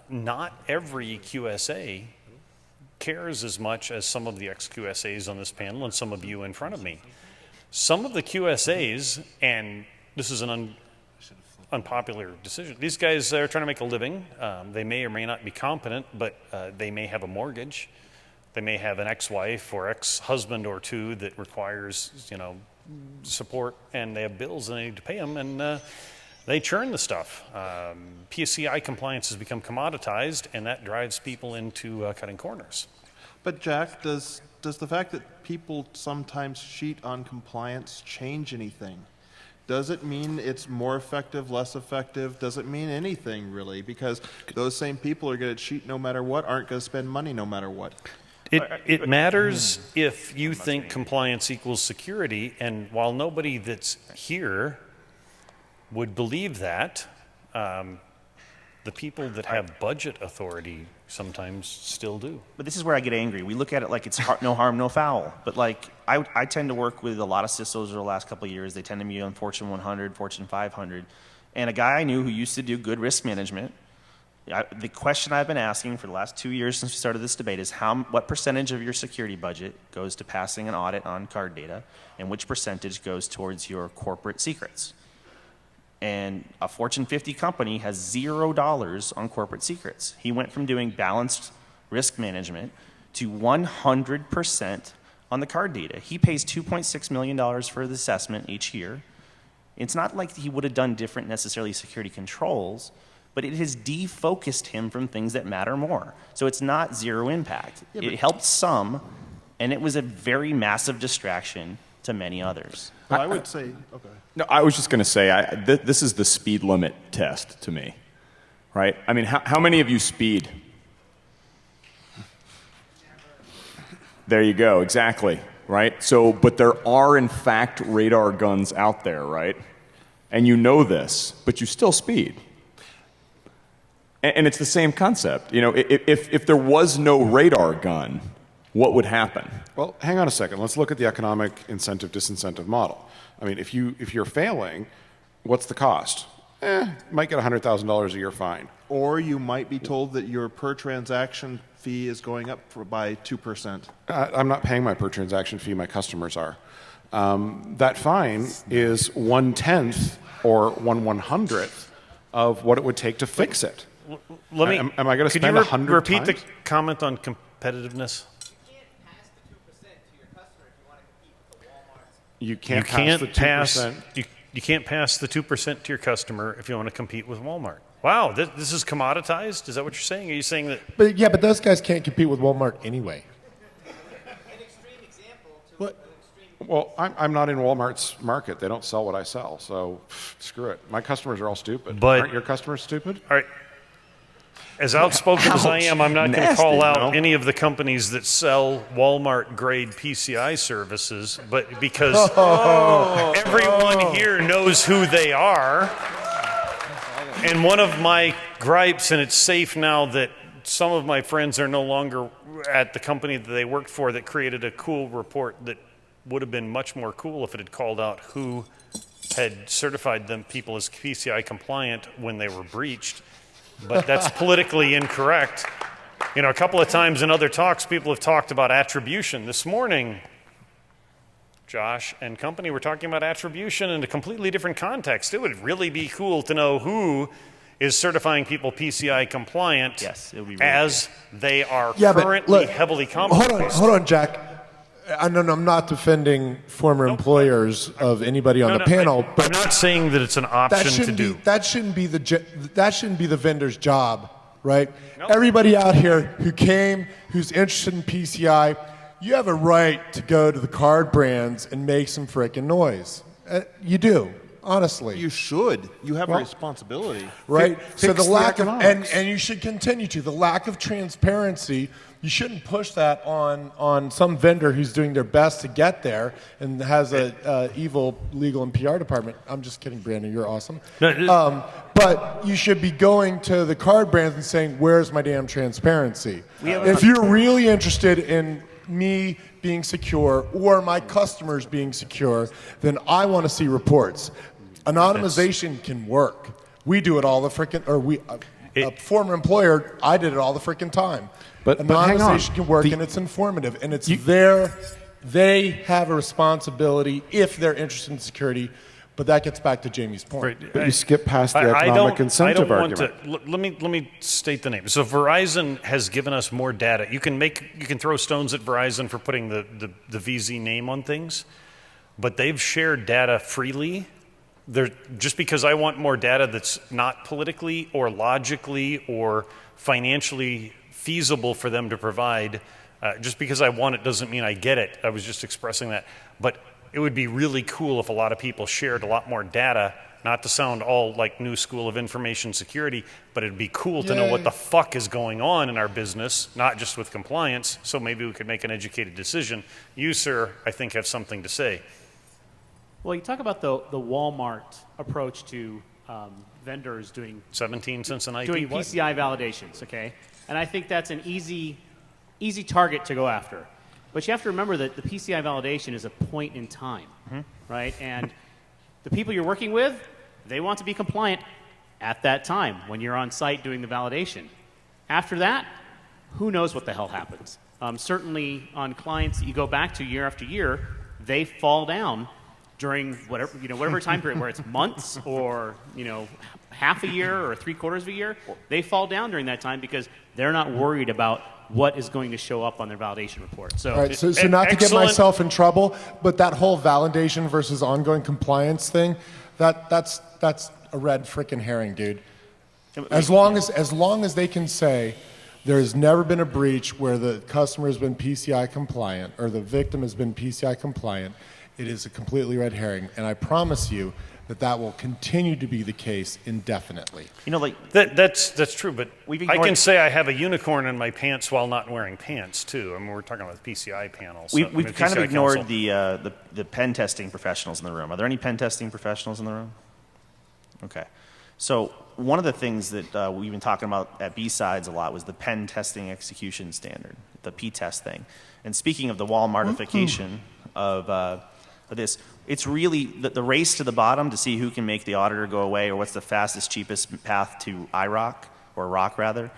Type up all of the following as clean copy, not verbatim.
not every QSA cares as much as some of the ex-QSAs on this panel and some of you in front of me. Some of the QSAs, and this is an unpopular decision, these guys are trying to make a living. They may or may not be competent, but they may have a mortgage. They may have an ex-wife or ex-husband or two that requires, support, and they have bills and they need to pay them, and they churn the stuff. PCI compliance has become commoditized, and that drives people into cutting corners. But Jack, does the fact that people sometimes cheat on compliance change anything? Does it mean it's more effective, less effective? Does it mean anything, really? Because those same people are going to cheat no matter what, aren't going to spend money no matter what. It matters if you think compliance equals security, and while nobody that's here would believe that, the people that have budget authority sometimes still do. But this is where I get angry. We look at it like it's no harm, no foul. But I tend to work with a lot of CISOs over the last couple of years. They tend to be on Fortune 100, Fortune 500. And a guy I knew who used to do good risk management, the question I've been asking for the last 2 years since we started this debate is what percentage of your security budget goes to passing an audit on card data, and which percentage goes towards your corporate secrets? And a Fortune 50 company has $0 on corporate secrets. He went from doing balanced risk management to 100% on the card data. He pays $2.6 million for the assessment each year. It's not like he would have done different necessarily security controls, but it has defocused him from things that matter more. So it's not zero impact. It helped some, and it was a very massive distraction to many others. Well, I would say, okay. No, I was just going to say, this is the speed limit test to me, right? I mean, how many of you speed? There you go, exactly, right? So, but there are, in fact, radar guns out there, right? And you know this, but you still speed. And it's the same concept. If there was no radar gun, what would happen? Well, hang on a second. Let's look at the economic incentive-disincentive model. I mean, if you're failing, what's the cost? You might get $100,000 a year fine. Or you might be told that your per transaction fee is going up by 2%. I'm not paying my per transaction fee. My customers are. That fine is 1/10 or 1/100th of what it would take to fix it. Let me. Am I going to spend 100 times? Repeat the comment on competitiveness? You can't pass the 2%. You can't pass the 2% to your customer if you want to compete with Walmart. Wow, this is commoditized? Is that what you're saying? Are you saying that? But those guys can't compete with Walmart anyway. An extreme example to What? an extreme. Well, I'm not in Walmart's market. They don't sell what I sell, so screw it. My customers are all stupid. But- Aren't your customers stupid? All right. As outspoken as I am, I'm not going to Nasty, call out no? any of the companies that sell Walmart-grade PCI services, but because everyone here knows who they are, and one of my gripes, and it's safe now that some of my friends are no longer at the company that they worked for that created a cool report that would have been much more cool if it had called out who had certified them people as PCI compliant when they were breached. But that's politically incorrect. A couple of times in other talks, people have talked about attribution. This morning, Josh and company were talking about attribution in a completely different context. It would really be cool to know who is certifying people PCI compliant. Yes, it would be really as they are Yeah, but currently look, heavily compromised. Hold on, Jack. I'm not defending former employers of anybody on the panel, but I'm not saying that it's an option to do. that shouldn't be the vendor's job, right? Everybody out here who's interested in PCI, you have a right to go to the card brands and make some frickin' noise. You do, honestly. You should. You have a responsibility. Right? So Fix the the lack of, economics. and you should continue to, the lack of transparency, you shouldn't push that on some vendor who's doing their best to get there and has a evil legal and PR department. I'm just kidding, Brandon, you're awesome. But you should be going to the card brands and saying, where's my damn transparency? If you're really interested in me being secure or my customers being secure, then I want to see reports. Anonymization can work. We do it all the frickin', or a former employer, I did it all the freaking time. But hang on. Anonymization can work, and it's informative, and it's they have a responsibility if they're interested in security. But that gets back to Jamie's point. Right. But you skip past the economic incentive argument. Let me state the name. So Verizon has given us more data. You can throw stones at Verizon for putting the VZ name on things, but they've shared data freely. Just because I want more data that's not politically or logically or financially feasible for them to provide, just because I want it doesn't mean I get it. I was just expressing that. But it would be really cool if a lot of people shared a lot more data, not to sound all like new school of information security, but it'd be cool to know what the fuck is going on in our business, not just with compliance, so maybe we could make an educated decision. You, sir, I think have something to say. Well, you talk about the Walmart approach to vendors doing 17 cents an IP? doing PCI validations, okay? And I think that's an easy target to go after. But you have to remember that the PCI validation is a point in time, right? And the people you're working with, they want to be compliant at that time when you're on site doing the validation. After that, who knows what the hell happens? Certainly on clients that you go back to year after year, they fall down during whatever time period, where it's months or half a year or 3/4 of a year, they fall down during that time because they're not worried about what is going to show up on their validation report. So, All right, so not to get myself in trouble, but that whole validation versus ongoing compliance thing, that's a red frickin' herring, dude. As long as they can say there has never been a breach where the customer has been PCI compliant or the victim has been PCI compliant, it is a completely red herring, and I promise you that will continue to be the case indefinitely. That's true, but I can say I have a unicorn in my pants while not wearing pants too. I mean, we're talking about the PCI panels. We've kind of PCI ignored console. the pen testing professionals in the room. Are there any pen testing professionals in the room? Okay. So one of the things that we've been talking about at B-Sides a lot was the pen testing execution standard, the P-test thing. And speaking of the Walmartification of this, it's really the race to the bottom to see who can make the auditor go away or what's the fastest, cheapest path to IROC, or ROC rather.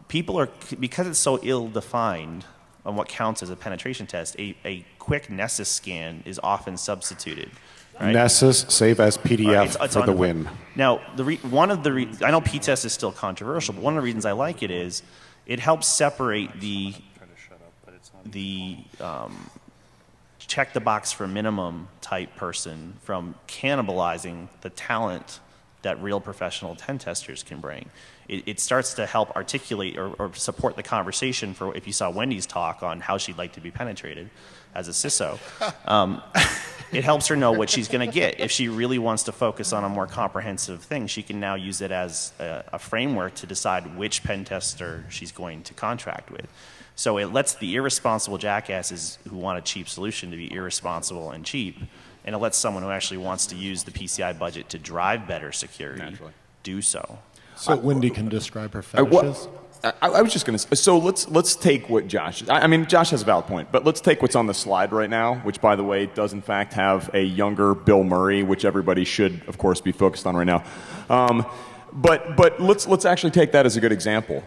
People are, because it's so ill-defined on what counts as a penetration test, a quick Nessus scan is often substituted. Right? Nessus, save as PDF it's for the win. Now, I know P-test is still controversial, but one of the reasons I like it is it helps separate the check the box for minimum type person from cannibalizing the talent that real professional pen testers can bring. It starts to help articulate or support the conversation for if you saw Wendy's talk on how she'd like to be penetrated as a CISO. It helps her know what she's going to get. If she really wants to focus on a more comprehensive thing, she can now use it as a framework to decide which pen tester she's going to contract with. So it lets the irresponsible jackasses who want a cheap solution to be irresponsible and cheap, and it lets someone who actually wants to use the PCI budget to drive better security do so. So Wendy can describe her fetishes? I was just going to say, so let's take what Josh, I mean, Josh has a valid point, but let's take what's on the slide right now, which, by the way, does in fact have a younger Bill Murray, which everybody should, of course, be focused on right now. But let's actually take that as a good example.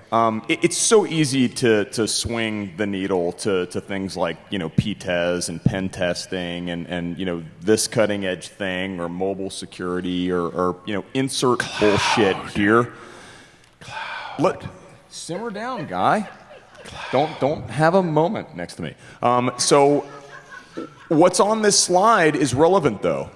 It's so easy to swing the needle to things like PTES and pen testing and this cutting edge thing or mobile security or insert bullshit here. Simmer down, guy. Don't have a moment next to me. So what's on this slide is relevant though.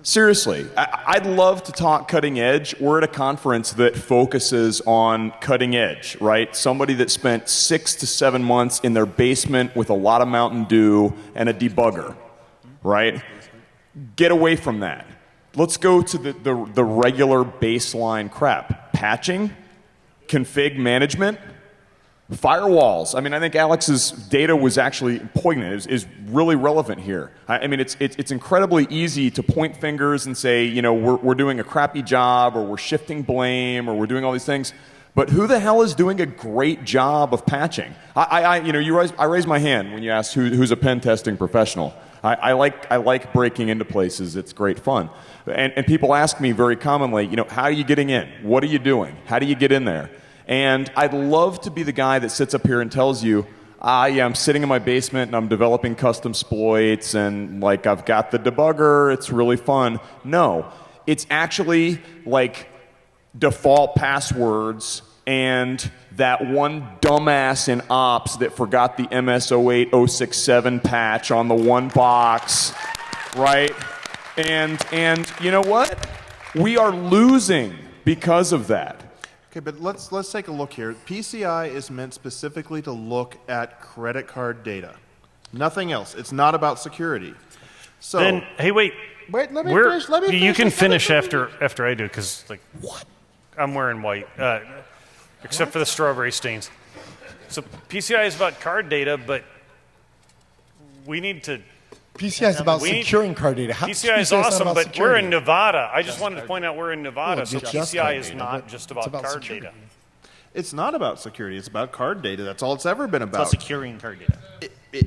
Seriously, I'd love to talk cutting edge. We're at a conference that focuses on cutting edge, right? Somebody that spent 6 to 7 months in their basement with a lot of Mountain Dew and a debugger, right? Get away from that. Let's go to the regular baseline crap. Patching, config management, firewalls. I mean, I think Alex's data was actually poignant, is really relevant here. I mean, it's incredibly easy to point fingers and say, we're doing a crappy job, or we're shifting blame, or we're doing all these things. But who the hell is doing a great job of patching? I raised my hand when you asked who's a pen testing professional. I like breaking into places. It's great fun. And people ask me very commonly, how are you getting in? What are you doing? How do you get in there? And I'd love to be the guy that sits up here and tells you, yeah, I'm sitting in my basement and I'm developing custom exploits and like I've got the debugger, it's really fun. No, it's actually like default passwords and that one dumbass in ops that forgot the MS08067 patch on the one box, right? And you know what? We are losing because of that. Okay, but let's take a look here. PCI is meant specifically to look at credit card data. Nothing else. It's not about security. So Then, hey, wait. wait, let me We're- finish. Let me finish. You can Let me finish finish. after I do, because like I'm wearing white, except for the strawberry stains. So PCI is about card data, but we need to. PCI is about We need- securing card data. How, PCI is not awesome, about but we're security. in Nevada. I just wanted to point out we're in Nevada, Well, so it's just PCI card is data, not but just it's about card security. data. It's not about security. It's about card data. That's all it's ever been About about. securing card data.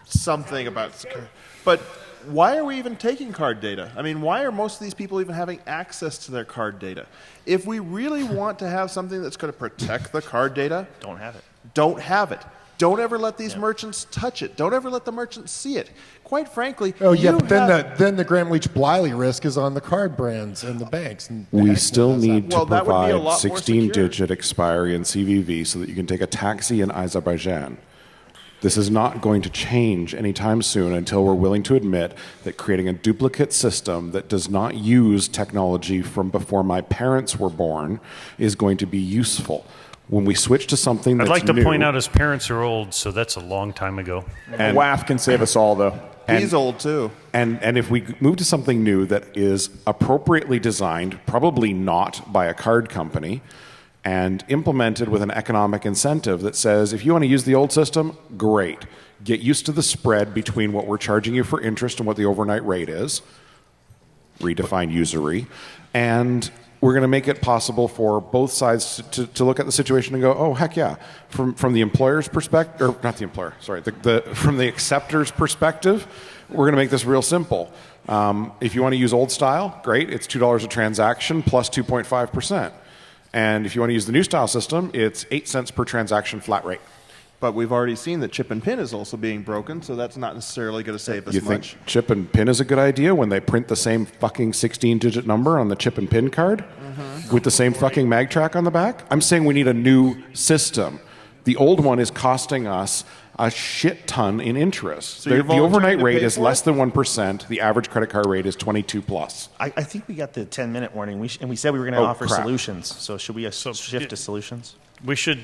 Something about security. But why are we even taking card data? I mean, why are most of these people even having access to their card data? If we really want to have something that's going to protect the card data, Don't have it. don't have it. Don't ever let these merchants touch it. Don't ever let the merchants see it. Quite frankly, Oh yeah, you but then have- the Graham Leach Bliley risk is on the card brands and the banks. And the We heck still knows that. need to Well, that would be a provide lot more 16-digit expiry in CVV so that you can take a taxi in Azerbaijan. This is not going to change anytime soon until we're willing to admit that creating a duplicate system that does not use technology from before my parents were born is going to be useful. When we switch to something that's I'd like to new, point out his parents are old, so that's a long time ago. And WAF can save us all, though. he's old too. And if we move to something new that is appropriately designed, probably not by a card company, and implemented with an economic incentive that says, if you want to use the old system, great. Get used to the spread between what we're charging you for interest and what the overnight rate is. Redefine usury. And we're going to make it possible for both sides to look at the situation and go, oh, heck yeah. From the employer's perspective, or not the employer, sorry, from the acceptor's perspective, we're going to make this real simple. If you want to use old style, great. It's $2 a transaction plus 2.5%. And if you want to use the new style system, it's 8 cents per transaction flat rate. But we've already seen that chip and pin is also being broken, so that's not necessarily going to save us You much. think chip and pin is a good idea when they print the same fucking 16-digit number on the chip and pin card with the same fucking mag track on the back? I'm saying we need a new system. The old one is costing us a shit ton in interest. So you're The volunteering overnight to rate pay is for less it? than 1%. The average credit card rate is 22 plus. I think we got the 10-minute warning, and we said we were going to Oh, offer crap. solutions. So should we shift to solutions? We should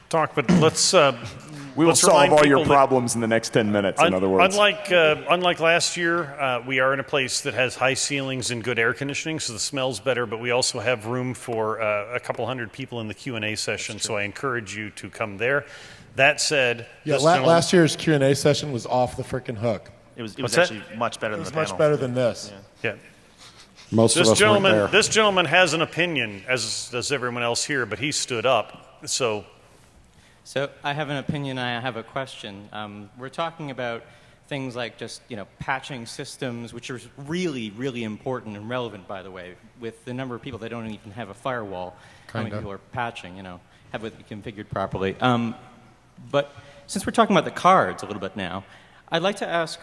talk, but let's. We will let's solve remind all your people that problems in the next 10 minutes, in other words. Unlike last year, we are in a place that has high ceilings and good air conditioning, so the smell's better. But we also have room for a couple hundred people in the Q&A session, so I encourage you to come there. That said, Yeah, this gentleman- last year's Q&A session was off the freaking hook. It was What's that? actually much better It than was the much panel. better than this. yeah. Most of us weren't there. This gentleman has an opinion, as does everyone else here, but he stood up. So So I have an opinion. I have a question. We're talking about things like just patching systems, which are really, really important and relevant, by the way, with the number of people that don't even have a firewall. How many Kinda. people are patching? Have it configured properly. But since we're talking about the cards a little bit now, I'd like to ask,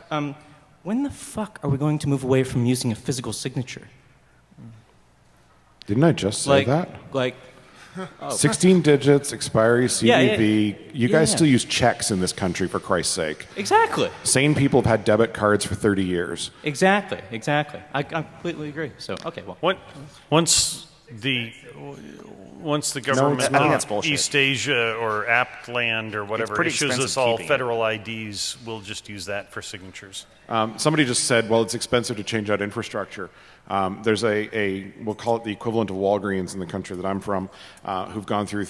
when the fuck are we going to move away from using a physical signature? Didn't I just say that? Like, 16 digits, expiry, Yeah, yeah. CVV. You guys Yeah. still use checks in this country, for Christ's sake. exactly. Sane people have had debit cards for 30 years. Exactly. I completely agree. So, okay, well. once the government, I think that's bullshit. East Asia or Appland or whatever pretty issues us expensive all keeping it. federal IDs, we'll just use that for signatures. Somebody just said, well, it's expensive to change out infrastructure. There's we'll call it the equivalent of Walgreens in the country that I'm from, who've gone through